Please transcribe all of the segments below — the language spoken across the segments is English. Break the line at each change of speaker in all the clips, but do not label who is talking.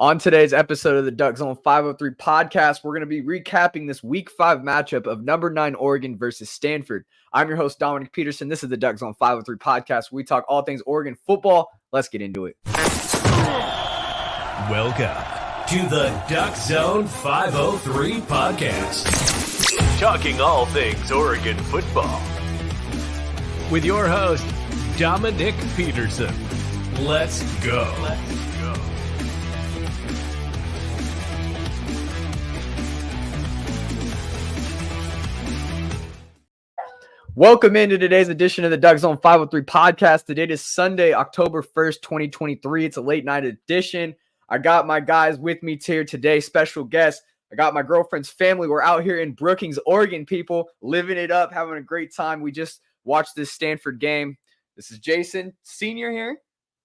On today's episode of the DuckZone503 Podcast, we're going to be recapping this Week 5 matchup of number 9 Oregon versus Stanford. I'm your host, Dominiqk Peterson. This is the DuckZone503 Podcast, where we talk all things Oregon football. Let's get into it.
Welcome to the DuckZone503 Podcast, talking all things Oregon football, with your host, Dominiqk Peterson. Let's go.
Welcome into today's edition of the DuckZone503 Podcast. Today is Sunday, October 1st, 2023. It's a late night edition. I got my guys with me here today, special guests. I got my girlfriend's family. We're out here in Brookings, Oregon, people, living it up, having a great time. We just watched this Stanford game. This is Jason Sr. here.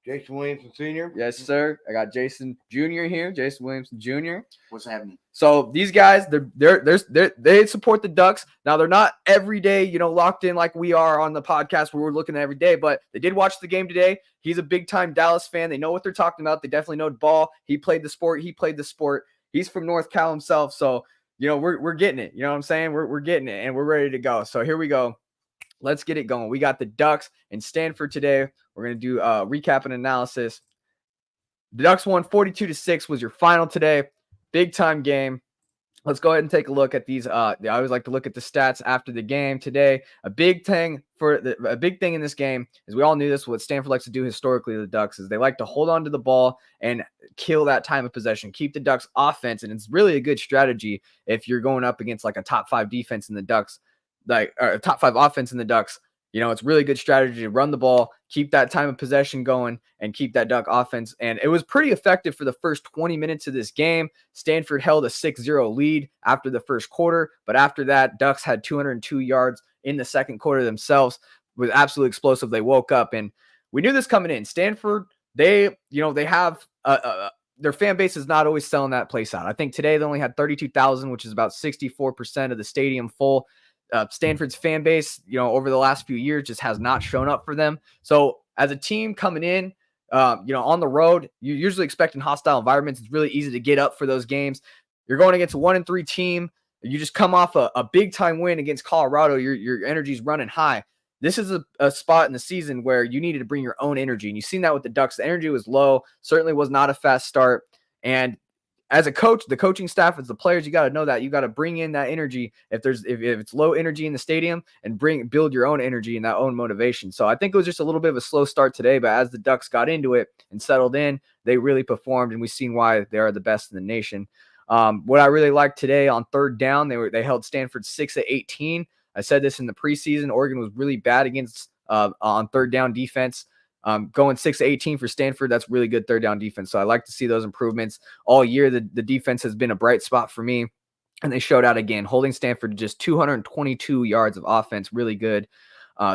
Jason Williamson Sr.
Yes, sir. I got Jason Jr. here. Jason Williamson Jr.
What's happening?
So these guys, they support the Ducks. Now they're not every day, locked in like we are on the podcast where we're looking at every day, but they did watch the game today. He's a big time Dallas fan. They know what they're talking about. They definitely know the ball. He played the sport. He's from North Cal himself. So, we're getting it. You know what I'm saying? We're getting it and we're ready to go. So here we go. Let's get it going. We got the Ducks and Stanford today. We're going to do a recap and analysis. The Ducks won 42-6 was your final today. Big time game. Let's go ahead and take a look at these. I always like to look at the stats after the game today. A big thing in this game is we all knew this. What Stanford likes to do historically to the Ducks is they like to hold on to the ball and kill that time of possession, keep the Ducks offense. And it's really a good strategy if you're going up against like a top 5 defense in the Ducks, like a top 5 offense in the Ducks. It's really good strategy to run the ball, keep that time of possession going, and keep that Duck offense. And it was pretty effective for the first 20 minutes of this game. Stanford held a 6-0 lead after the first quarter, but after that, Ducks had 202 yards in the second quarter themselves. It was absolutely explosive. They woke up, and we knew this coming in. Stanford, they have their fan base is not always selling that place out. I think today they only had 32,000, which is about 64% of the stadium full. Stanford's fan base, over the last few years just has not shown up for them. So as a team coming in, on the road, you're usually expecting hostile environments. It's really easy to get up for those games. You're going against a 1-3 team. You just come off a big time win against Colorado. Your energy's running high. This is a spot in the season where you needed to bring your own energy. And you've seen that with the Ducks. The energy was low, certainly was not a fast start. And as a coach, the coaching staff, as the players, you got to know that you got to bring in that energy if it's low energy in the stadium and build your own energy and that own motivation. So I think it was just a little bit of a slow start today, but as the Ducks got into it and settled in, they really performed, and we've seen why they are the best in the nation. What I really liked today on third down, they held Stanford 6 of 18. I said this in the preseason. Oregon was really bad against on third down defense. Going 6 of 18 for Stanford, that's really good third down defense. So I like to see those improvements all year. The defense has been a bright spot for me, and they showed out again, holding Stanford to just 222 yards of offense. Really good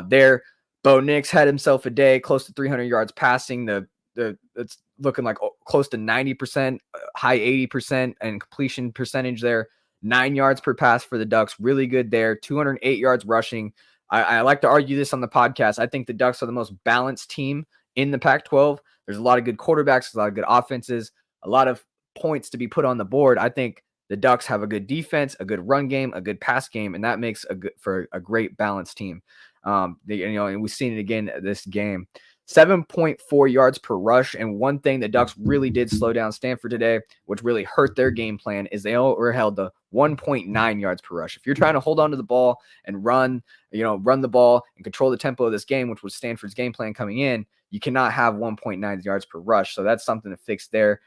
there. Bo Nix had himself a day, close to 300 yards passing. It's looking like close to 90%, high 80% and completion percentage there. 9 yards per pass for the Ducks. Really good there. 208 yards rushing. I like to argue this on the podcast. I think the Ducks are the most balanced team in the Pac-12. There's a lot of good quarterbacks, a lot of good offenses, a lot of points to be put on the board. I think the Ducks have a good defense, a good run game, a good pass game, and that makes for a great balanced team. And we've seen it again this game. 7.4 yards per rush, and one thing the Ducks really did slow down Stanford today, which really hurt their game plan, is they were held to 1.9 yards per rush. If you're trying to hold on to the ball and run the ball and control the tempo of this game, which was Stanford's game plan coming in, you cannot have 1.9 yards per rush. So that's something to fix there.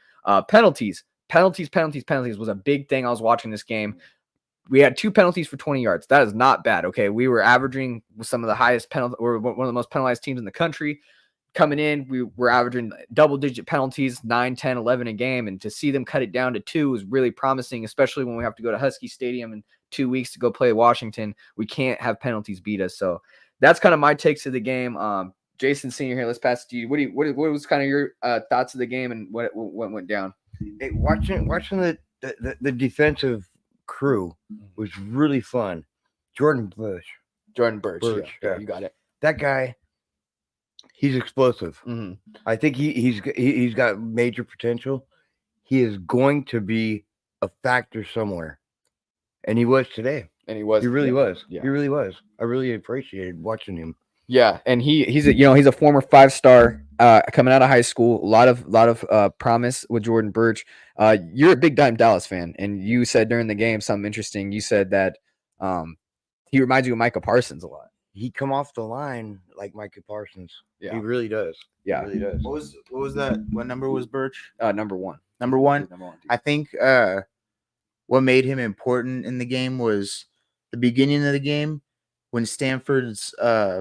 Penalties was a big thing. I was watching this game. We had 2 penalties for 20 yards. That is not bad. Okay. We were averaging some of the highest penalties, or one of the most penalized teams in the country. Coming in, we were averaging double-digit penalties, 9, 10, 11 a game, and to see them cut it down to 2 is really promising, especially when we have to go to Husky Stadium in 2 weeks to go play Washington. We can't have penalties beat us. So that's kind of my takes of the game. Jason Sr. here, let's pass it to you. What was kind of your thoughts of the game and what went down?
Hey, watching the defensive crew was really fun. Jordan Burch.
Yeah, you got it.
That guy, he's explosive.
Mm-hmm.
I think he's got major potential. he is going to be a factor somewhere. And he was today.
And he was.
He really was.
Yeah.
He really was. I really appreciated watching him.
Yeah, and he's a former 5-star coming out of high school. A lot of promise with Jordan Birch. You're a big time Dallas fan, and you said during the game something interesting. You said that he reminds you of Micah Parsons a lot.
He come off the line like Micah Parsons.
Yeah.
He really does.
Yeah,
He really does.
What was that? What number was Birch?
number one.
Number one.
Number one.
I think what made him important in the game was the beginning of the game when Stanford's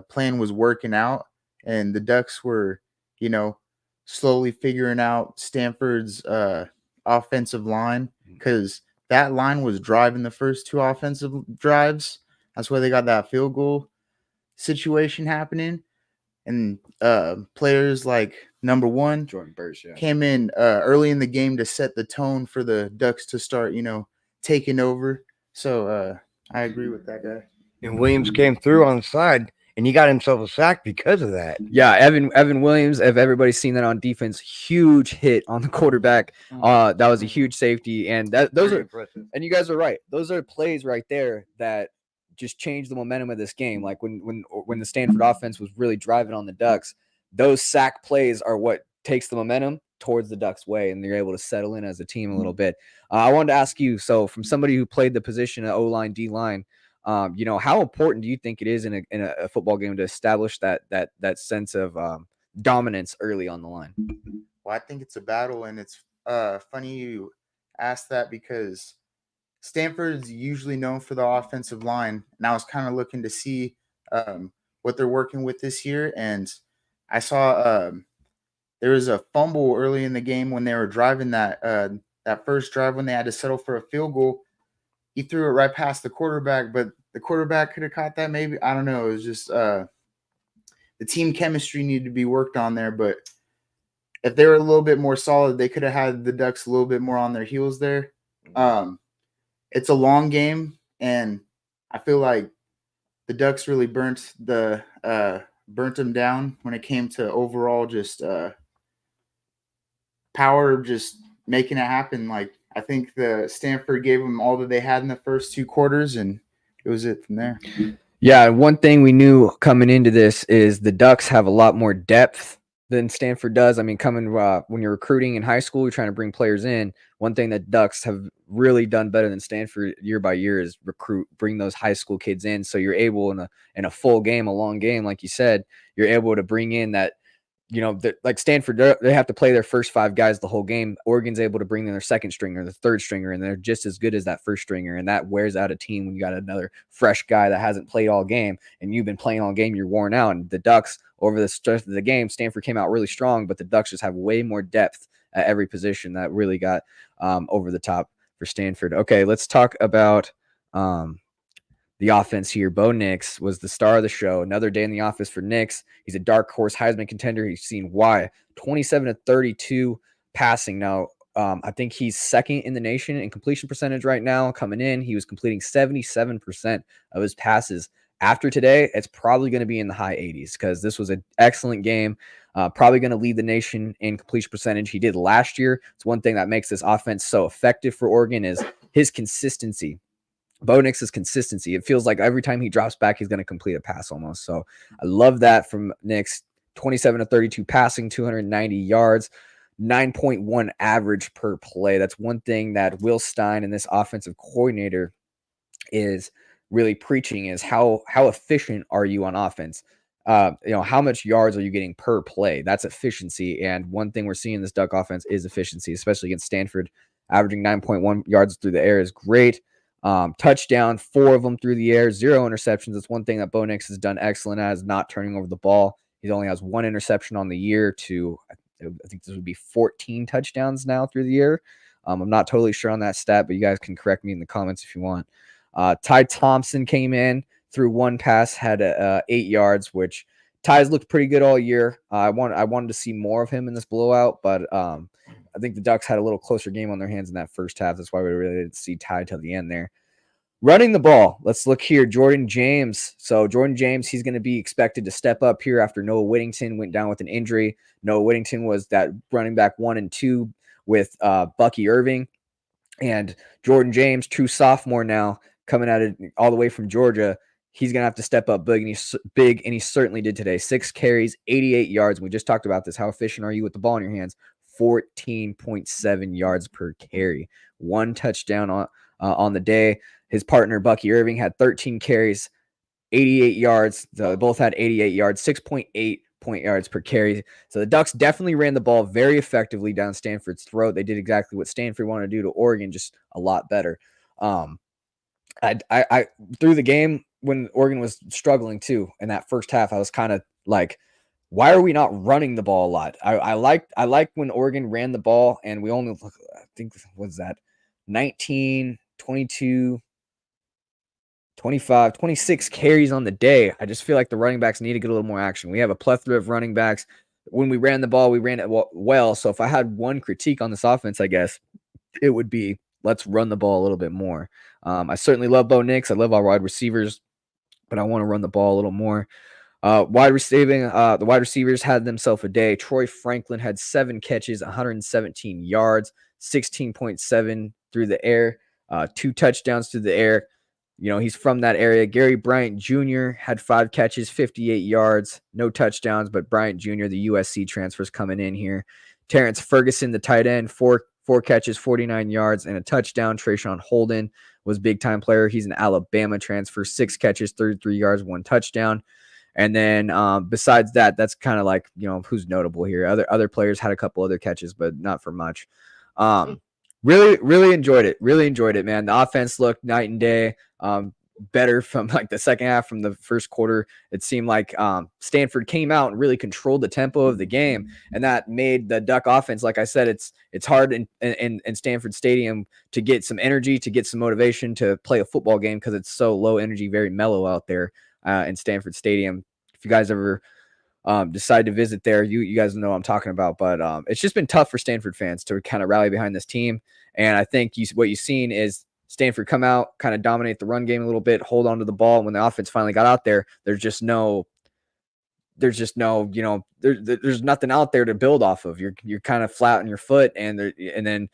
plan was working out and the Ducks were, slowly figuring out Stanford's offensive line, because that line was driving the first two offensive drives. That's why they got that field goal situation happening. And players like number one,
Jordan Birch,
came in early in the game to set the tone for the Ducks to start, taking over. So I agree with that guy.
And Williams came through on the side, and he got himself a sack because of that.
Yeah, Evan Williams, if everybody's seen that on defense, huge hit on the quarterback. That was a huge safety, and those are
impressive.
And you guys are right. Those are plays right there that just changed the momentum of this game. Like when the Stanford offense was really driving on the Ducks, those sack plays are what takes the momentum towards the Ducks' way, and they're able to settle in as a team a little bit. I wanted to ask you, so from somebody who played the position of O-line, D-line, how important do you think it is in a football game to establish that sense of dominance early on the line?
Well, I think it's a battle, and it's funny you asked that because Stanford's usually known for the offensive line, and I was kind of looking to see what they're working with this year, and I saw there was a fumble early in the game when they were driving that first drive when they had to settle for a field goal. He threw it right past the quarterback, but the quarterback could have caught that maybe. I don't know. It was just the team chemistry needed to be worked on there, but if they were a little bit more solid, they could have had the Ducks a little bit more on their heels there. It's a long game, and I feel like the Ducks really burnt them down when it came to overall just power, just making it happen. Like, I think the Stanford gave them all that they had in the first two quarters, and it was it from there.
Yeah, one thing we knew coming into this is the Ducks have a lot more depth than Stanford does. I mean, when you're recruiting in high school, you're trying to bring players in. One thing that Ducks have really done better than Stanford year by year is bring those high school kids in. So you're able in a full game, a long game, like you said, you're able to bring in that. Like Stanford, they have to play their first 5 guys the whole game. Oregon's able to bring in their second stringer, the third stringer, and they're just as good as that first stringer. And that wears out a team when you got another fresh guy that hasn't played all game, and you've been playing all game, you're worn out. And the Ducks, over the stretch of the game, Stanford came out really strong, but the Ducks just have way more depth at every position that really got over the top for Stanford. Okay, let's talk about the offense here. Bo Nix was the star of the show. Another day in the office for Nix. He's a dark horse Heisman contender. He's seen why. 27-32 passing. Now, I think he's second in the nation in completion percentage right now. Coming in, he was completing 77% of his passes. After today, it's probably going to be in the high 80s because this was an excellent game. Probably going to lead the nation in completion percentage. He did last year. It's one thing that makes this offense so effective for Oregon is his consistency. Bo Nix's consistency. It feels like every time he drops back, he's going to complete a pass almost. So I love that from Nix. 27-32 passing, 290 yards, 9.1 average per play. That's one thing that Will Stein and this offensive coordinator is really preaching is how efficient are you on offense? How much yards are you getting per play? That's efficiency. And one thing we're seeing in this Duck offense is efficiency, especially against Stanford. Averaging 9.1 yards through the air is great. Touchdown, 4 of them through the air, 0 interceptions. That's one thing that Bo Nix has done excellent at, is not turning over the ball. He only has 1 interception on the year to, I think this would be 14 touchdowns now through the year. I'm not totally sure on that stat, but you guys can correct me in the comments if you want. Ty Thompson came in, threw 1 pass, had 8 yards, which Ty's looked pretty good all year. I wanted to see more of him in this blowout, but I think the Ducks had a little closer game on their hands in that first half. That's why we really didn't see Ty till the end there. Running the ball. Let's look here. Jordan James. So Jordan James, he's going to be expected to step up here after Noah Whittington went down with an injury. Noah Whittington was that running back 1 and 2 with Bucky Irving and Jordan James, true sophomore now, coming at it all the way from Georgia. He's going to have to step up big, and he certainly did today. 6 carries, 88 yards. And we just talked about this. How efficient are you with the ball in your hands? 14.7 yards per carry. 1 touchdown on the day. His partner, Bucky Irving, had 13 carries, 88 yards. They both had 88 yards, 6.8 point yards per carry. So the Ducks definitely ran the ball very effectively down Stanford's throat. They did exactly what Stanford wanted to do to Oregon, just a lot better. I through the game when Oregon was struggling too in that first half, I was kind of like, why are we not running the ball a lot? I like when Oregon ran the ball and we only, I think, what's that, 19, 22, 25, 26 carries on the day. I just feel like the running backs need to get a little more action. We have a plethora of running backs. When we ran the ball, we ran it well. So if I had one critique on this offense, I guess it would be, let's run the ball a little bit more. I certainly love Bo Nix. I love our wide receivers, but I want to run the ball a little more. The wide receivers had themselves a day. Troy Franklin had 7 catches, 117 yards, 16.7 through the air, 2 touchdowns through the air. You know, he's from that area. Gary Bryant Jr. had 5 catches, 58 yards, no touchdowns, but Bryant Jr., the USC transfers coming in here. Terrence Ferguson, the tight end, 4 catches, 49 yards, and a touchdown. Trayshawn Holden was big-time player. He's an Alabama transfer, 6 catches, 33 yards, 1 touchdown. And then besides that, that's kind of like, you know, who's notable here. Other players had a couple other catches, but not for much. Really enjoyed it. Really enjoyed it, man. The offense looked night and day. Better from like the second half from the first quarter. It seemed like Stanford came out and really controlled the tempo of the game, and that made the Duck offense, like I said, it's hard in Stanford Stadium to get some energy, to get some motivation to play a football game because it's so low energy, very mellow out there in Stanford Stadium. If you guys ever decide to visit there, you guys know what I'm talking about. But it's just been tough for Stanford fans to kind of rally behind this team, and I think what you've seen is Stanford come out, kind of dominate the run game a little bit, hold on to the ball. When the offense finally got out there, there's there's nothing out there to build off of. You're kind of flat on your foot, and then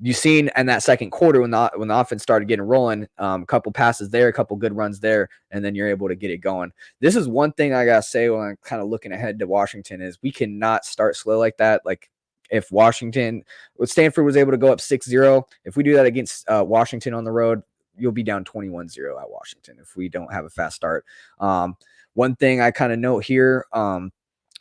you seen in that second quarter when the offense started getting rolling, a couple passes there, a couple good runs there, and then you're able to get it going. This is one thing I gotta say when I'm kind of looking ahead to Washington is we cannot start slow like that. Like, if Stanford was able to go up 6-0, if we do that against Washington on the road, you'll be down 21-0 at Washington if we don't have a fast start. One thing I kind of note here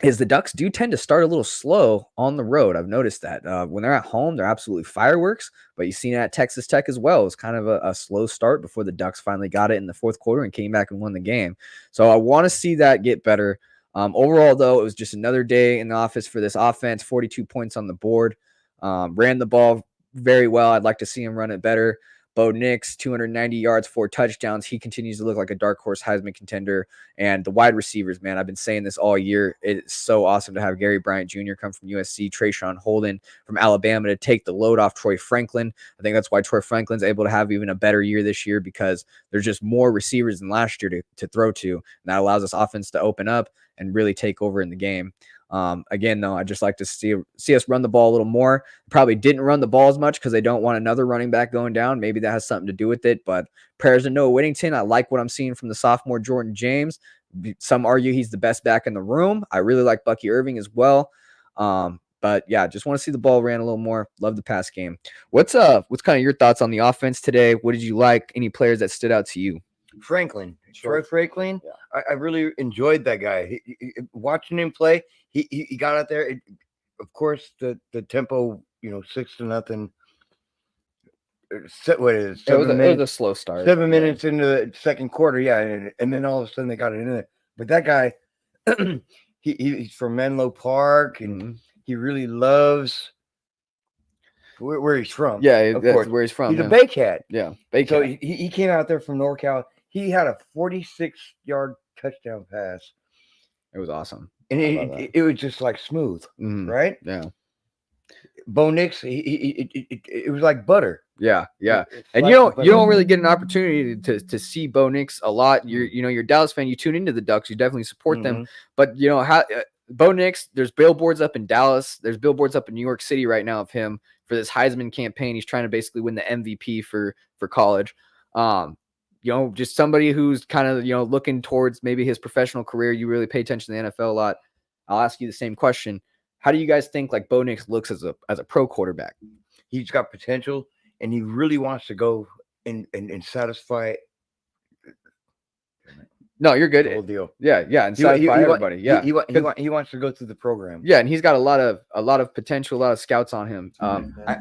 is the Ducks do tend to start a little slow on the road. I've noticed that. When they're at home, they're absolutely fireworks, but you've seen it at Texas Tech as well. It was kind of a slow start before the Ducks finally got it in the fourth quarter and came back and won the game. So I want to see that get better. Overall, though, it was just another day in the office for this offense. 42 points on the board. Ran the ball very well. I'd like to see him run it better. Bo Nix, 290 yards, 4 touchdowns. He continues to look like a dark horse Heisman contender. And the wide receivers, man, I've been saying this all year. It's so awesome to have Gary Bryant Jr. come from USC, Trayshawn Holden from Alabama to take the load off Troy Franklin. I think that's why Troy Franklin's able to have even a better year this year, because there's just more receivers than last year to throw to. And that allows us offense to open up and really take over in the game. Again, though, I'd just like to see us run the ball a little more. Probably didn't run the ball as much because they don't want another running back going down. Maybe that has something to do with it. But prayers to Noah Whittington. I like what I'm seeing from the sophomore Jordan James. Some argue he's the best back in the room. I really like Bucky Irving as well. But yeah, just want to see the ball ran a little more. Love the pass game. What's kind of your thoughts on the offense today? What did you like? Any players that stood out to you?
Troy Franklin. Yeah. I really enjoyed that guy. Watching him play, he got out there. Of course, the tempo, 6-0. What is it?
It was a slow start.
7 minutes into the second quarter, yeah, and then all of a sudden they got it in there. But that guy, he's from Menlo Park, and he really loves where he's from.
Yeah, of course, where he's from.
He's a Bay Cat.
Yeah, Bay Cat.
So he came out there from NorCal. He had a 46-yard touchdown pass.
It was awesome.
And it was just like smooth, right?
Yeah.
Bo Nix, it was like butter.
Yeah. And
like
you don't really get an opportunity to see Bo Nix a lot. You're Dallas fan. You tune into the Ducks. You definitely support them. But Bo Nix, there's billboards up in Dallas. There's billboards up in New York City right now of him for this Heisman campaign. He's trying to basically win the MVP for college. Just somebody who's kind of, looking towards maybe his professional career. You really pay attention to the NFL a lot. I'll ask you the same question. How do you guys think like Bo Nix looks as a pro quarterback?
He's got potential, and he really wants to go and satisfy.
No, you're good.
The whole deal.
Yeah, and satisfy everybody. Yeah,
he wants to go through the program.
Yeah, and he's got a lot of potential, a lot of scouts on him.
I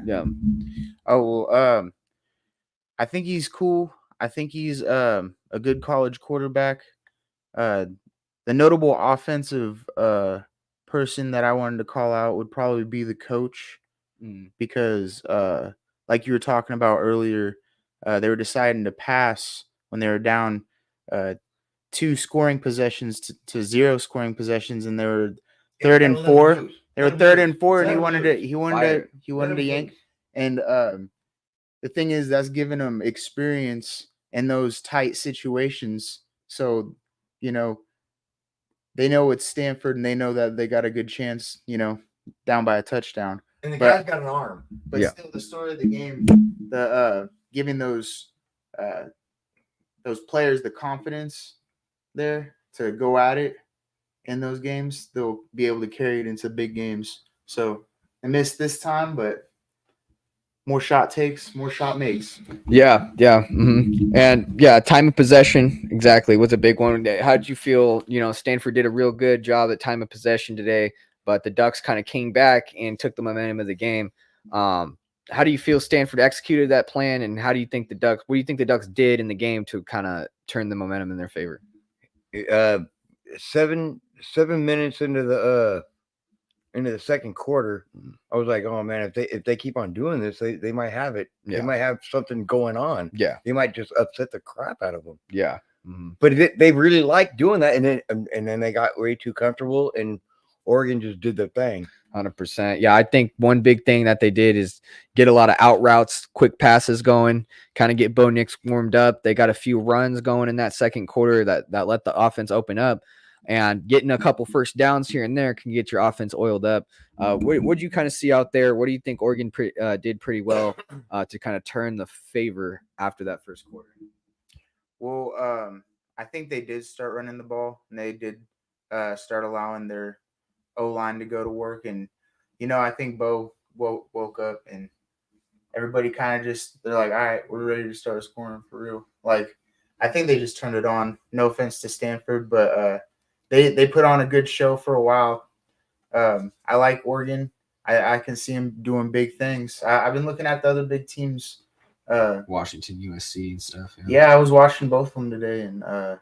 think he's cool. I think he's a good college quarterback. The notable offensive person that I wanted to call out would probably be the coach, because like you were talking about earlier, they were deciding to pass when they were down 2 scoring possessions to 0 scoring possessions, and they were 3rd and 4. They were 3rd and 4, and he wanted to yank. And the thing is, that's giving them experience in those tight situations. So, they know it's Stanford, and they know that they got a good chance, down by a touchdown.
And the guy's got an arm.
But still, the story of the game, giving those players the confidence there to go at it in those games, they'll be able to carry it into big games. So I missed this time, but more shot takes, more shot makes.
Yeah. And time of possession exactly was a big one. How did you feel? Stanford did a real good job at time of possession today, but the Ducks kind of came back and took the momentum of the game. How do you feel Stanford executed that plan, and what do you think the Ducks did in the game to kind of turn the momentum in their favor?
7 minutes into the second quarter, I was like, oh man, if they keep on doing this, they might have it.
Yeah.
They might have something going on.
Yeah.
They might just upset the crap out of them.
Yeah.
But they really liked doing that, and then they got way too comfortable, and Oregon just did their thing.
100%. Yeah, I think one big thing that they did is get a lot of out routes, quick passes going, kind of get Bo Nix warmed up. They got a few runs going in that second quarter that let the offense open up, and getting a couple first downs here and there can get your offense oiled up. What do you kind of see out there? What do you think Oregon did pretty well to kind of turn the favor after that first quarter?
Well, I think they did start running the ball, and they did start allowing their O-line to go to work. And, I think Bo woke up, and everybody kind of they're like, all right, we're ready to start scoring for real. Like, I think they just turned it on. No offense to Stanford, but they put on a good show for a while. I like Oregon. I can see them doing big things. I've been looking at the other big teams.
Washington, USC and stuff.
Yeah, I was watching both of them today, and I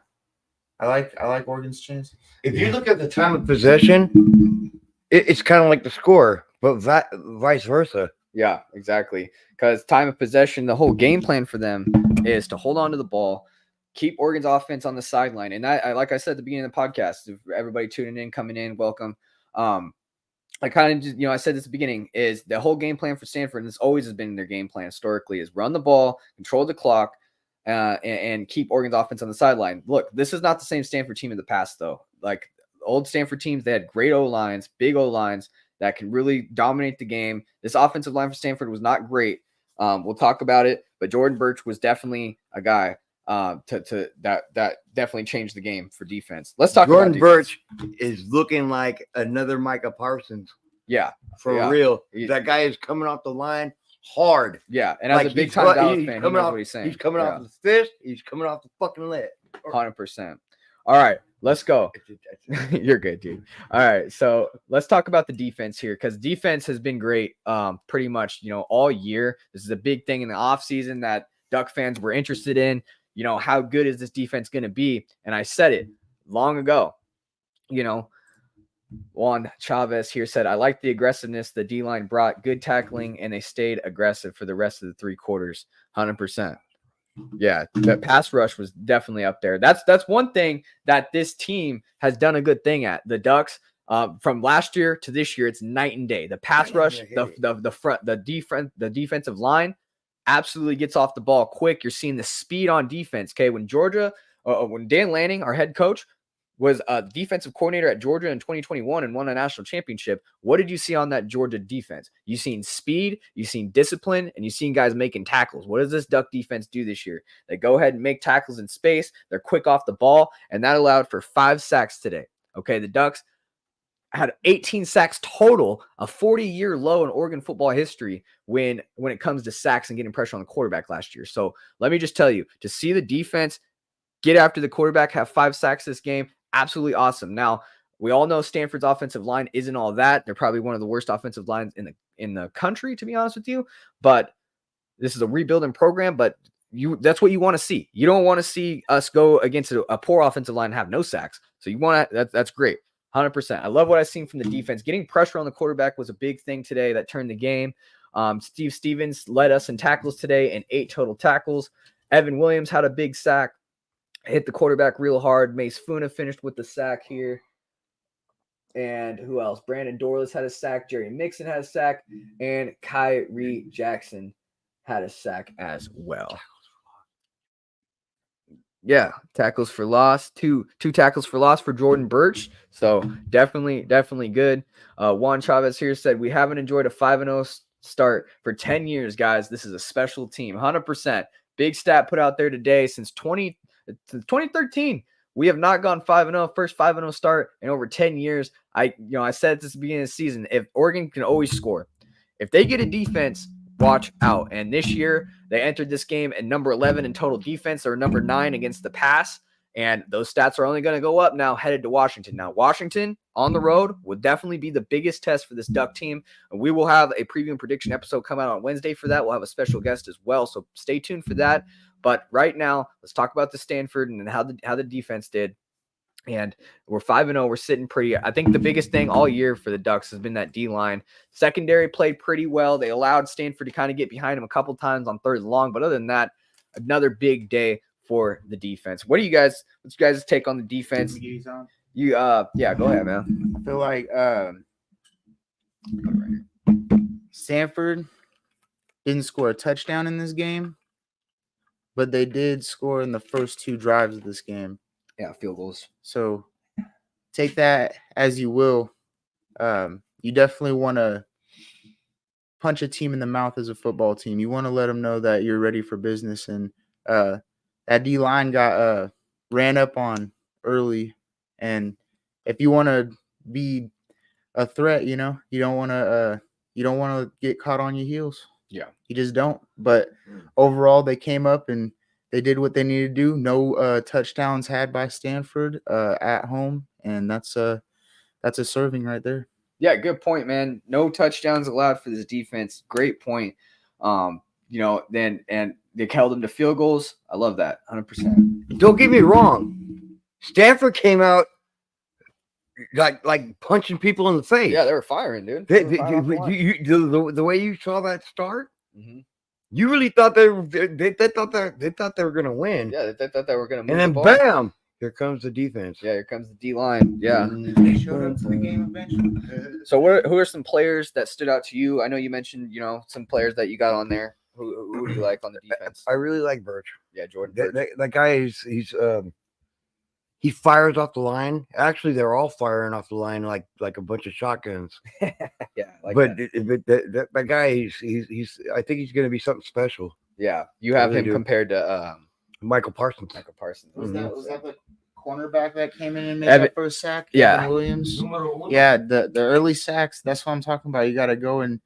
like Oregon's chances.
If you look at the time of possession, it's kind of like the score, but vice versa.
Yeah, exactly. Because time of possession, the whole game plan for them is to hold on to the ball, keep Oregon's offense on the sideline. And like I said at the beginning of the podcast, everybody tuning in, coming in, welcome. I kind of just, I said this at the beginning, is the whole game plan for Stanford, and this always has been their game plan historically, is run the ball, control the clock, and keep Oregon's offense on the sideline. Look, this is not the same Stanford team in the past, though. Like old Stanford teams, they had great O-lines, big O-lines that can really dominate the game. This offensive line for Stanford was not great. We'll talk about it, but Jordan Birch was definitely a guy that definitely changed the game for defense. Let's talk
Jordan
about
Birch is looking like another Micah Parsons.
Yeah,
for real. That guy is coming off the line hard.
Yeah, and as a big time Dallas fan, he knows what he's saying.
He's coming off the fist. He's coming off the fucking lid.
100%. All right, let's go. You're good, dude. All right, so let's talk about the defense here, because defense has been great pretty much, all year. This is a big thing in the offseason that Duck fans were interested in. How good is this defense going to be? And I said it long ago. Juan Chavez here said, I like the aggressiveness the D-line brought, good tackling, and they stayed aggressive for the rest of the 3 quarters. 100%. Yeah, the pass rush was definitely up there. That's one thing that this team has done a good thing at. The Ducks, from last year to this year, it's night and day. The pass rush, the defensive line absolutely gets off the ball quick. You're seeing the speed on defense. Okay, when Dan Lanning, our head coach, was a defensive coordinator at Georgia in 2021 and won a national championship. What did you see on that Georgia defense? You seen speed, you seen discipline, and you seen guys making tackles. What does this Duck defense do this year? They go ahead and make tackles in space. They're quick off the ball, and that allowed for 5 sacks today. Okay, the Ducks had 18 sacks total, a 40-year low in Oregon football history when it comes to sacks and getting pressure on the quarterback last year. So let me just tell you, to see the defense get after the quarterback, have 5 sacks this game, absolutely awesome. Now, we all know Stanford's offensive line isn't all that. They're probably one of the worst offensive lines in the country, to be honest with you. But this is a rebuilding program, but that's what you want to see. You don't want to see us go against a poor offensive line and have no sacks. So you want to, that's great. 100%. I love what I've seen from the defense. Getting pressure on the quarterback was a big thing today that turned the game. Steve Stevens led us in tackles today and 8 total tackles. Evan Williams had a big sack. Hit the quarterback real hard. Mace Funa finished with the sack here. And who else? Brandon Dorless had a sack. Jerry Mixon had a sack. And Kyrie Jackson had a sack as well. Yeah, tackles for loss. Two tackles for loss for Jordan Birch. So definitely good. Juan Chavez here said, we haven't enjoyed a 5-0 start for 10 years, guys. This is a special team. 100%. Big stat put out there today. Since 2013, we have not gone 5-0, first 5-0 start in over 10 years. I said at the beginning of the season, if Oregon can always score, if they get a defense, watch out. And this year, they entered this game at number 11 in total defense, or number 9 against the pass. And those stats are only going to go up now, headed to Washington. Now, Washington on the road will definitely be the biggest test for this Duck team. And we will have a preview and prediction episode come out on Wednesday for that. We'll have a special guest as well, so stay tuned for that. But right now, let's talk about the Stanford and how the defense did. And we're 5-0. We're sitting pretty. I think the biggest thing all year for the Ducks has been that D-line. Secondary played pretty well. They allowed Stanford to kind of get behind them a couple times on 3rd and long. But other than that, another big day for the defense. What's you guys' take on the defense? Yeah, go ahead, man.
I feel like Stanford didn't score a touchdown in this game, but they did score in the first 2 drives of this game.
Yeah, field goals.
So take that as you will. You definitely want to punch a team in the mouth as a football team. You want to let them know that you're ready for business. And that D-line got ran up on early. And if you want to be a threat, you don't want to get caught on your heels.
Yeah.
You just don't. But overall, they came up and they did what they needed to do. No touchdowns had by Stanford at home, and that's a serving right there.
Yeah, good point, man. No touchdowns allowed for this defense. Great point. And they held them to field goals. I love that. 100%.
Don't get me wrong. Stanford came out like punching people in the face.
Yeah, they were firing, dude.
The way you saw that start,
mm-hmm.
You really thought they thought they were gonna win.
Yeah, they thought they were gonna move.
And then
the ball.
bam, here comes the defense.
Yeah, here comes the D-line. Yeah.
They showed up to the game eventually.
So who are some players that stood out to you? I know you mentioned, some players that you got on there. Who do you like on the defense?
I really like Birch.
Yeah, Jordan Birch.
That guy he fires off the line. Actually, they're all firing off the line like a bunch of shotguns.
Yeah,
that guy, he's I think he's going to be something special.
Yeah, you have him compared to
Michael Parsons.
Was that the cornerback that came in and made that first sack?
Yeah,
Evan Williams. Yeah, the early sacks. That's what I'm talking about. You got to go and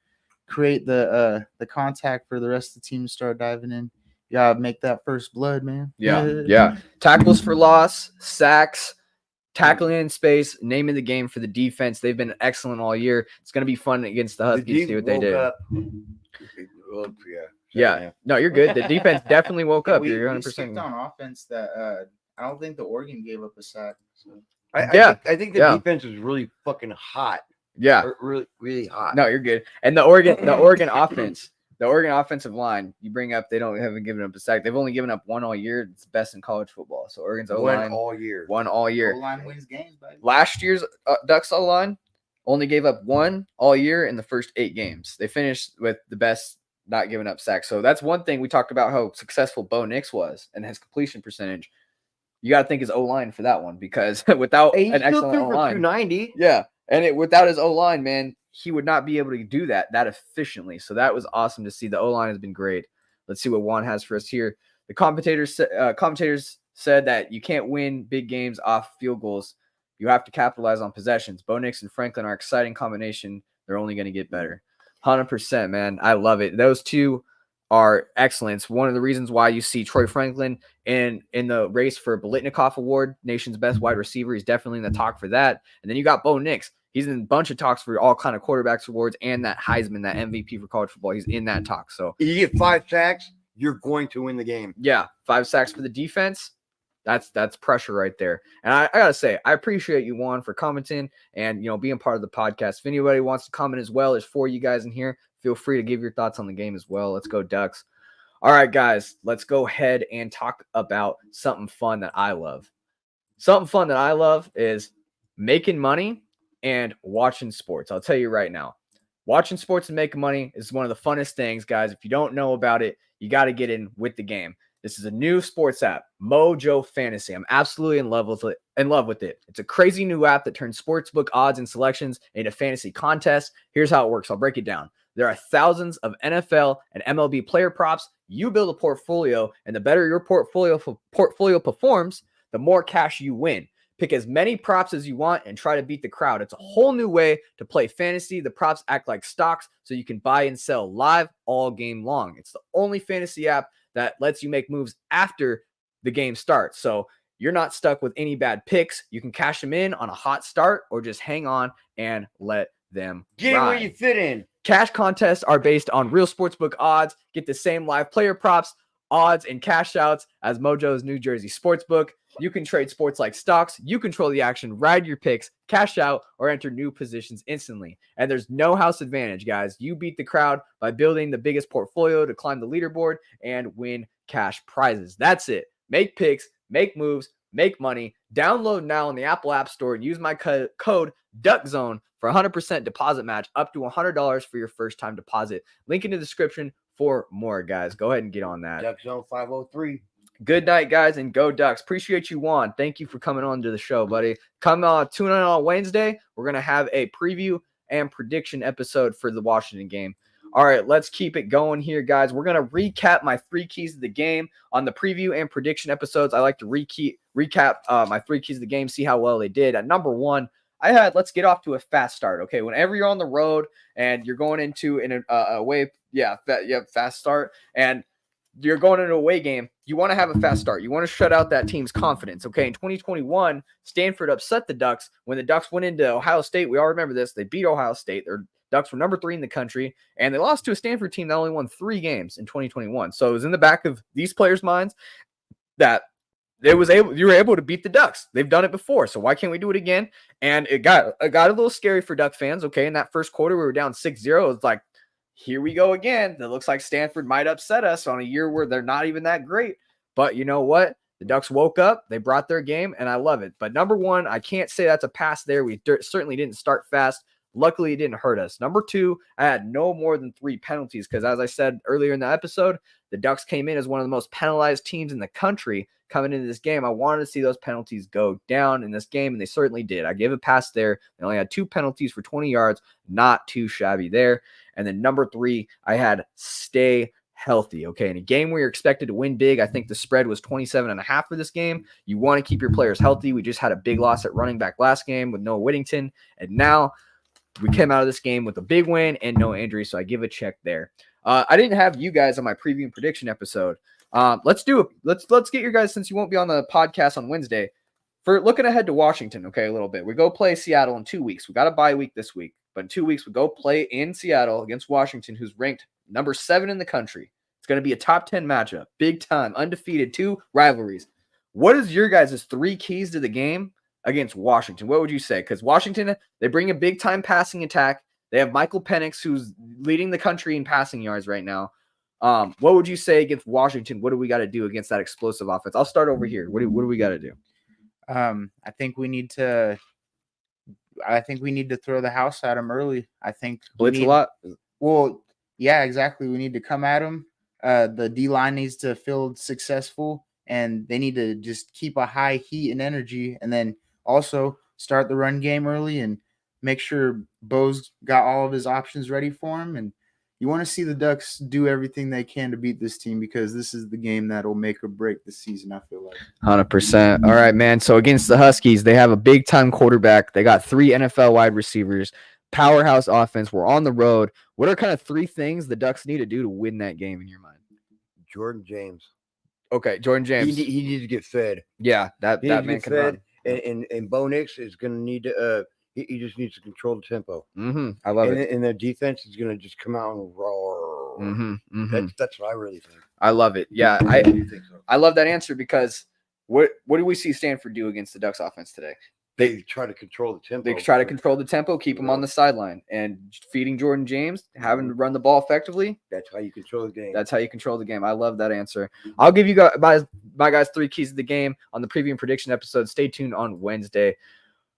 create the contact for the rest of the team to start diving in. You gotta make that first blood, man.
Yeah. Tackles for loss, sacks, tackling in space, naming the game for the defense. They've been excellent all year. It's gonna be fun against the Huskies to see what they did. Yeah. No, you're good. The defense definitely woke up. You're 100%.
We skipped on offense that I don't think the Oregon gave up a sack. So.
I think the defense is really fucking hot.
Yeah,
really, really hot.
No, you're good. And the Oregon offense. The Oregon offensive line, you bring up, haven't given up a sack. They've only given up 1 all year. It's best in college football. So Oregon's O-line. One all year.
O-line wins games, baby.
Last year's Ducks O-line only gave up 1 all year in the first 8 games. They finished with the best not giving up sacks. So that's one thing we talked about how successful Bo Nix was and his completion percentage. you got to thank his O-line for that one, because without
Hey, he
an
still
excellent
threw for
O-line,
290.
yeah, and without his O-line, man, he would not be able to do that efficiently. So that was awesome to see. The O-line has been great. Let's see what Juan has for us here. The commentators said that you can't win big games off field goals. You have to capitalize on possessions. Bo Nix and Franklin are an exciting combination. They're only going to get better. 100%, man. I love it. Those two are excellent. It's one of the reasons why you see Troy Franklin in the race for Biletnikoff Award, nation's best wide receiver. He's definitely in the talk for that. And then you got Bo Nix. He's in a bunch of talks for all kind of quarterbacks awards and that Heisman, that MVP for college football. He's in that talk. So
you get 5 sacks, you're going to win the game.
Yeah, 5 sacks for the defense. That's pressure right there. And I gotta say, I appreciate you, Juan, for commenting and being part of the podcast. If anybody wants to comment as well, there's 4 of you guys in here. Feel free to give your thoughts on the game as well. Let's go Ducks. All right, guys, let's go ahead and talk about something fun that I love. Something fun that I love is making money and watching sports. I'll tell you right now, watching sports and making money is one of the funnest things, guys. If you don't know about it, you got to get in with the game. This is a new sports app, Mojo Fantasy. I'm absolutely in love with it. It's a crazy new app that turns sportsbook odds and selections into fantasy contests. Here's how it works. I'll break it down. There are thousands of NFL and MLB player props. You build a portfolio, and the better your portfolio performs, the more cash you win. Pick as many props as you want and try to beat the crowd. It's a whole new way to play fantasy. The props act like stocks, so you can buy and sell live all game long. It's the only fantasy app that lets you make moves after the game starts. So you're not stuck with any bad picks. You can cash them in on a hot start or just hang on and let them
Get
ride.
where you fit in.
Cash contests are based on real sportsbook odds. Get the same live player props, odds, and cash outs as Mojo's New Jersey Sportsbook. You can trade sports like stocks. You control the action, ride your picks, cash out, or enter new positions instantly. And there's no house advantage, guys. You beat the crowd by building the biggest portfolio to climb the leaderboard and win cash prizes. That's it. Make picks, make moves, make money. Download now on the Apple App Store and use my code DuckZone for 100% deposit match up to $100 for your first time deposit. Link in the description for more, guys. Go ahead and get on that.
DuckZone503.
Good night, guys, and go Ducks. Appreciate you, Juan. Thank you for coming on to the show, buddy. Tune in on Wednesday. We're going to have a preview and prediction episode for the Washington game. All right, let's keep it going here, guys. We're going to recap my 3 keys of the game on the preview and prediction episodes. I like to recap my 3 keys of the game, see how well they did. At number 1, let's get off to a fast start. Okay, whenever you're on the road and you're going into fast start, and you're going into a away game, you want to have a fast start. You want to shut out that team's confidence. Okay, in 2021, Stanford upset the Ducks when the Ducks went into Ohio State. We all remember this. They beat Ohio State. Their Ducks were number 3 in the country, and they lost to a Stanford team that only won 3 games in 2021. So it was in the back of these players' minds that you were able to beat the Ducks. They've done it before, so why can't we do it again? And it got a little scary for Duck fans. Okay, in that first quarter, we were down 6-0. It was like, here we go again. It looks like Stanford might upset us on a year where they're not even that great. But you know what? The Ducks woke up. They brought their game, and I love it. But number 1, I can't say that's a pass there. We certainly didn't start fast. Luckily, it didn't hurt us. Number 2, I had no more than 3 penalties because, as I said earlier in the episode, the Ducks came in as one of the most penalized teams in the country coming into this game. I wanted to see those penalties go down in this game, and they certainly did. I gave a pass there. They only had 2 penalties for 20 yards. Not too shabby there. And then number 3, I had stay healthy. Okay, in a game where you're expected to win big, I think the spread was 27.5 for this game. You want to keep your players healthy. We just had a big loss at running back last game with Noah Whittington, and now we came out of this game with a big win and no injury, so I give a check there. I didn't have you guys on my preview and prediction episode. Let's get your guys, since you won't be on the podcast on Wednesday, for looking ahead to Washington. Okay, a little bit. We go play Seattle in 2 weeks. We got a bye week this week, but in 2 weeks we go play in Seattle against Washington, who's ranked number 7 in the country. It's going to be a top 10 matchup, big time, undefeated, 2 rivalries. What is your guys' 3 keys to the game against Washington? What would you say? Because Washington, they bring a big-time passing attack. They have Michael Penix, who's leading the country in passing yards right now. What would you say against Washington? What do we got to do against that explosive offense? I'll start over here. What do we got to do?
I think we need to throw the house at them early. I think
Blitz a lot?
Well, yeah, exactly. We need to come at them. The D-line needs to feel successful, and they need to just keep a high heat and energy, and then also start the run game early and make sure Bo's got all of his options ready for him. And you want to see the Ducks do everything they can to beat this team, because this is the game that will make or break the season, I feel like.
100%. All right, man. So against the Huskies, they have a big-time quarterback. They got 3 NFL wide receivers, powerhouse offense. We're on the road. What are kind of 3 things the Ducks need to do to win that game in your mind?
Jordan James.
Okay, Jordan James.
He needs to get fed.
Yeah, that man can run.
And Bo Nix is going to need to he just needs to control the tempo.
I love it.
And the defense is going to just come out and roar. That's what I really think.
I love it. Yeah,
I do think so.
I love that answer, because what do we see Stanford do against the Ducks offense today?
They try to control the tempo.
They try to control the tempo, keep him on the sideline, and feeding Jordan James, having to run the ball effectively.
That's how you control the game.
That's how you control the game. I love that answer. I'll give you guys my guys 3 keys to the game on the preview and prediction episode. Stay tuned on Wednesday.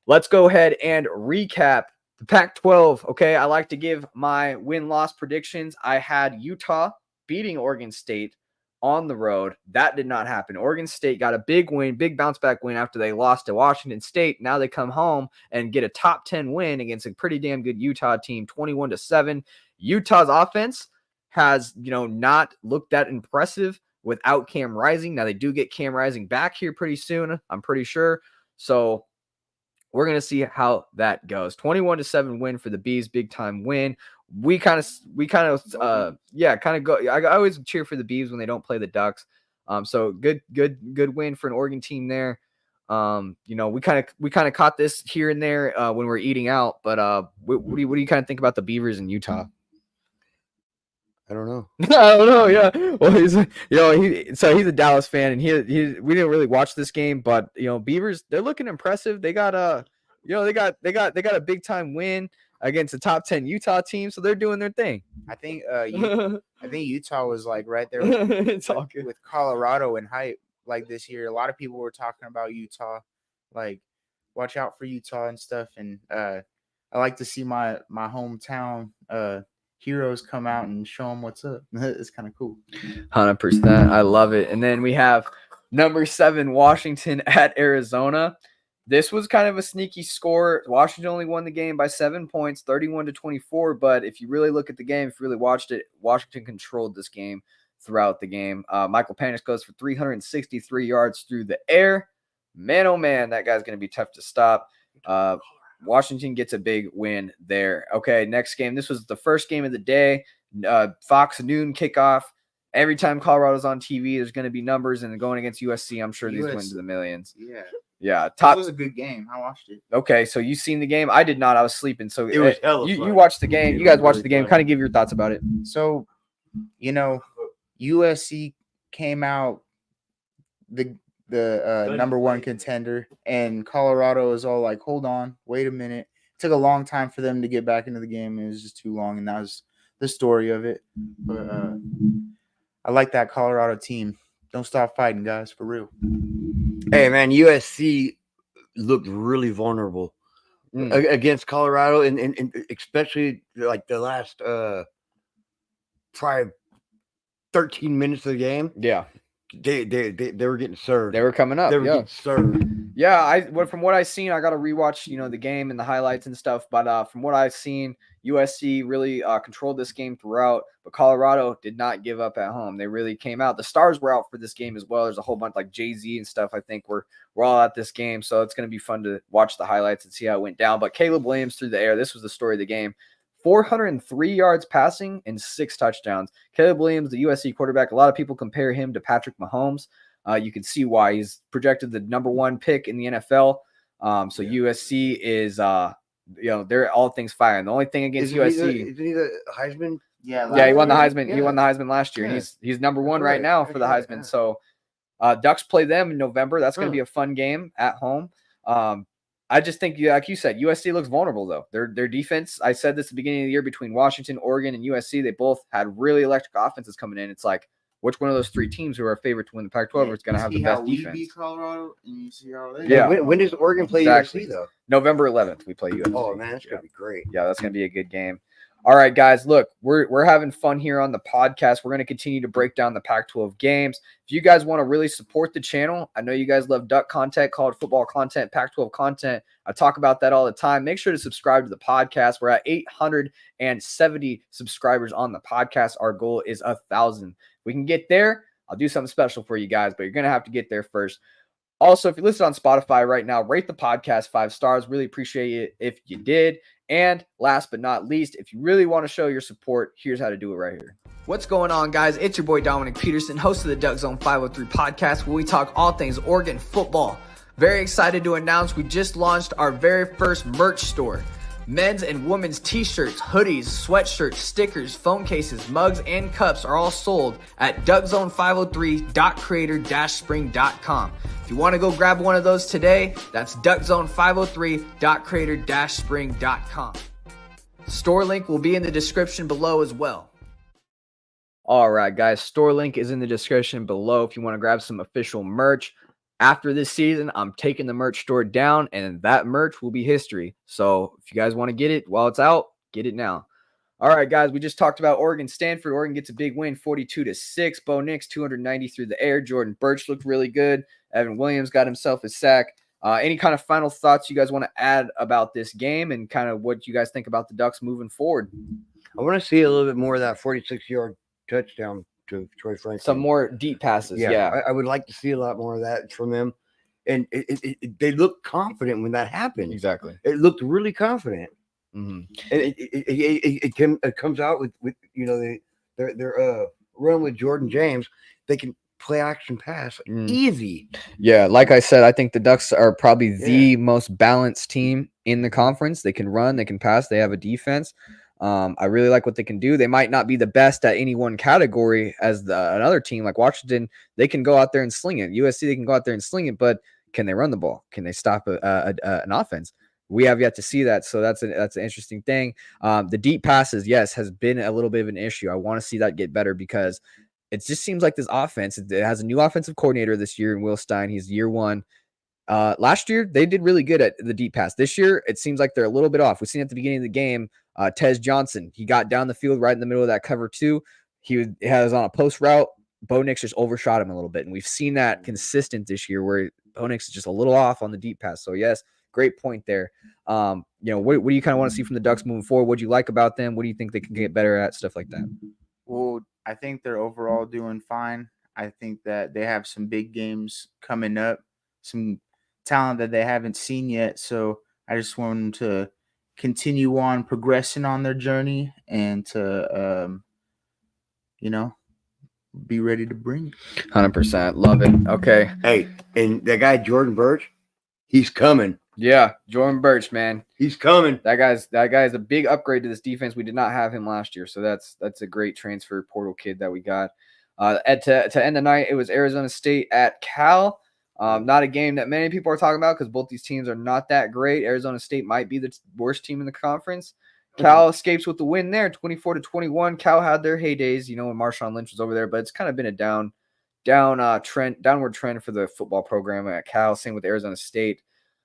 Let's go ahead and recap the Pac-12. Okay, I like to give my win-loss predictions. I had Utah beating Oregon State on the road. That did not happen. Oregon State got a big win, big bounce-back win after they lost to Washington State. Now they come home and get a top 10 win against a pretty damn good Utah team, 21-7. Utah's offense has, not looked that impressive without Cam Rising. Now they do get Cam Rising back here pretty soon, I'm pretty sure. So we're going to see how that goes. 21-7 win for the Bees, big time win. I always cheer for the Bees when they don't play the Ducks. So good win for an Oregon team there. We kind of caught this here and there when we're eating out, but what do you kind of think about the Beavers in Utah?
I don't know.
I don't know. Yeah. Well, he's a Dallas fan, and we didn't really watch this game, but Beavers, they're looking impressive. They got a big time win against the top 10 Utah team, so they're doing their thing.
I think Utah was like right there
It's all good.
with Colorado and hype like this year. A lot of people were talking about Utah, like watch out for Utah and stuff. And I like to see my hometown heroes come out and show them what's up. It's kind of cool.
100%. I love it. And then we have number 7 Washington at Arizona. This was kind of a sneaky score. Washington only won the game by 7 points, 31-24. But if you really look at the game, if you really watched it, Washington controlled this game throughout the game. Michael Penix goes for 363 yards through the air. Man, oh man, that guy's going to be tough to stop. Washington gets a big win there. Okay, next game. This was the first game of the day. Fox noon kickoff. Every time Colorado's on TV, there's going to be numbers, and going against USC, I'm sure these wins to the millions. Yeah.
It was a good game. I watched it.
Okay, so you seen the game? I did not. I was sleeping. So
it was hella fun.
You watched the game. You guys watched the game. Kind of give your thoughts about it.
So, USC came out the number 1 contender, and Colorado is all like, hold on, wait a minute. It took a long time for them to get back into the game. It was just too long, and that was the story of it. But I like that Colorado team. Don't stop fighting, guys, for real.
Hey, man, USC looked really vulnerable against Colorado, and especially like the last probably 13 minutes of the game.
Yeah.
They were getting served.
They were coming up.
They were getting served.
Yeah, from what I've seen, I got to rewatch, the game and the highlights and stuff. But from what I've seen, USC really controlled this game throughout. But Colorado did not give up at home. They really came out. The stars were out for this game as well. There's a whole bunch like Jay-Z and stuff. I think we're all at this game, so it's going to be fun to watch the highlights and see how it went down. But Caleb Williams through the air. This was the story of the game. 403 yards passing and 6 touchdowns. Caleb Williams, the USC quarterback, a lot of people compare him to Patrick Mahomes. You can see why. He's projected the number 1 pick in the NFL. So USC is, they're all things firing. The only thing against USC.
Isn't he the Heisman?
Yeah, he won the Heisman. Yeah. He won the Heisman last year. Yeah. He's number 1 right now for the Heisman. Yeah. So Ducks play them in November. That's going to be a fun game at home. I just think, like you said, USC looks vulnerable, though. Their defense, I said this at the beginning of the year, between Washington, Oregon, and USC, they both had really electric offenses coming in. It's like, which one of those 3 teams who are favorite to win the Pac-12 is going to have the best defense?
You beat Colorado, and you see how they
When does Oregon play USC, though?
November 11th, we play USC.
Oh, man, that's going to be great.
Yeah, that's going to be a good game. All right, guys, look, we're having fun here on the podcast. We're going to continue to break down the Pac-12 games. If you guys want to really support the channel, I know you guys love Duck content, college football content, Pac-12 content. I talk about that all the time. Make sure to subscribe to the podcast. We're at 870 subscribers on the podcast. Our goal is 1,000. We can get there. I'll do something special for you guys, but you're going to have to get there first. Also, if you listen on Spotify right now, rate the podcast 5 stars. Really appreciate it if you did. And last but not least, if you really want to show your support, here's how to do it right here. What's going on, guys? It's your boy Dominiqk Peterson, host of the DuckZone503 Podcast, where we talk all things Oregon football. Very excited to announce we just launched our very first merch store. Men's and women's t-shirts, hoodies, sweatshirts, stickers, phone cases, mugs, and cups are all sold at DuckZone503.creator-spring.com. If you want to go grab one of those today, that's DuckZone503.creator-spring.com. Store link will be in the description below as well. All right, guys, store link is in the description below if you want to grab some official merch. After this season, I'm taking the merch store down, and that merch will be history. So if you guys want to get it while it's out, get it now. All right, guys, we just talked about Oregon Stanford. Oregon gets a big win, 42-6. Bo Nix, 290 through the air. Jordan Burch looked really good. Evan Williams got himself a sack. Any kind of final thoughts you guys want to add about this game and kind of what you guys think about the Ducks moving forward?
I want to see a little bit more of that 46-yard touchdown to Troy Franklin.
Some more deep passes. Yeah.
I would like to see a lot more of that from them. And they looked confident when that happened.
Exactly.
It looked really confident.
Mm-hmm.
And it comes out with you know, they're run with Jordan James. They can play action pass easy.
Yeah, like I said, I think the Ducks are probably the most balanced team in the conference. They can run, they can pass, they have a defense. I really like what they can do. They might not be the best at any one category as another team like Washington. They can go out there and sling it. USC, they can go out there and sling it, but can they run the ball? Can they stop an offense? We have yet to see that, so that's an interesting thing. The deep passes, yes, has been a little bit of an issue. I want to see that get better because it just seems like this offense, it has a new offensive coordinator this year in Will Stein. He's year one. Last year, they did really good at the deep pass. This year, it seems like they're a little bit off. We've seen at the beginning of the game, Tez Johnson, he got down the field right in the middle of that cover two. He was on a post route. Bo Nix just overshot him a little bit, and we've seen that consistent this year where Bo Nix is just a little off on the deep pass. So, yes, great point there. What do you kind of want to see from the Ducks moving forward? What do you like about them? What do you think they can get better at? Stuff like that.
Well, I think they're overall doing fine. I think that they have some big games coming up, some talent that they haven't seen yet. So I just want them to continue on progressing on their journey and to, be ready to bring it.
100%. Love it. Okay.
Hey, and that guy Jordan Burch, he's coming.
Yeah, Jordan Burch, man.
He's coming.
That guy's a big upgrade to this defense. We did not have him last year, so that's a great transfer portal kid that we got. To end the night, it was Arizona State at Cal. Not a game that many people are talking about because both these teams are not that great. Arizona State might be the worst team in the conference. Cal escapes with the win there, 24-21. Cal had their heydays, when Marshawn Lynch was over there, but it's kind of been a downward trend for the football program at Cal. Same with Arizona State.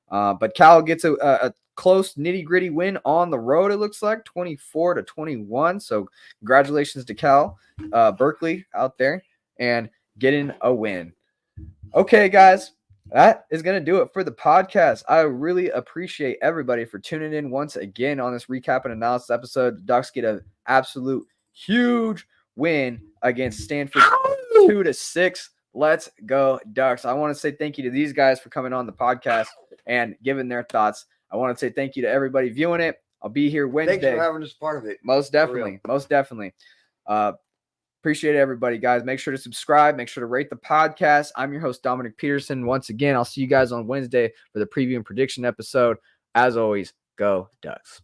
But Cal gets a close nitty-gritty win on the road, it looks like, 24-21. So congratulations to Cal, Berkeley out there, and getting a win. Okay, guys, that is going to do it for the podcast. I really appreciate everybody for tuning in once again on this recap and analysis episode. The Ducks get an absolute huge win against Stanford, 2-6. Let's go, Ducks. I want to say thank you to these guys for coming on the podcast and giving their thoughts. I want to say thank you to everybody viewing it. I'll be here Wednesday.
Thanks for having us part of it.
Most definitely. Appreciate everybody, guys. Make sure to subscribe. Make sure to rate the podcast. I'm your host, Dominiqk Peterson. Once again, I'll see you guys on Wednesday for the preview and prediction episode. As always, go Ducks.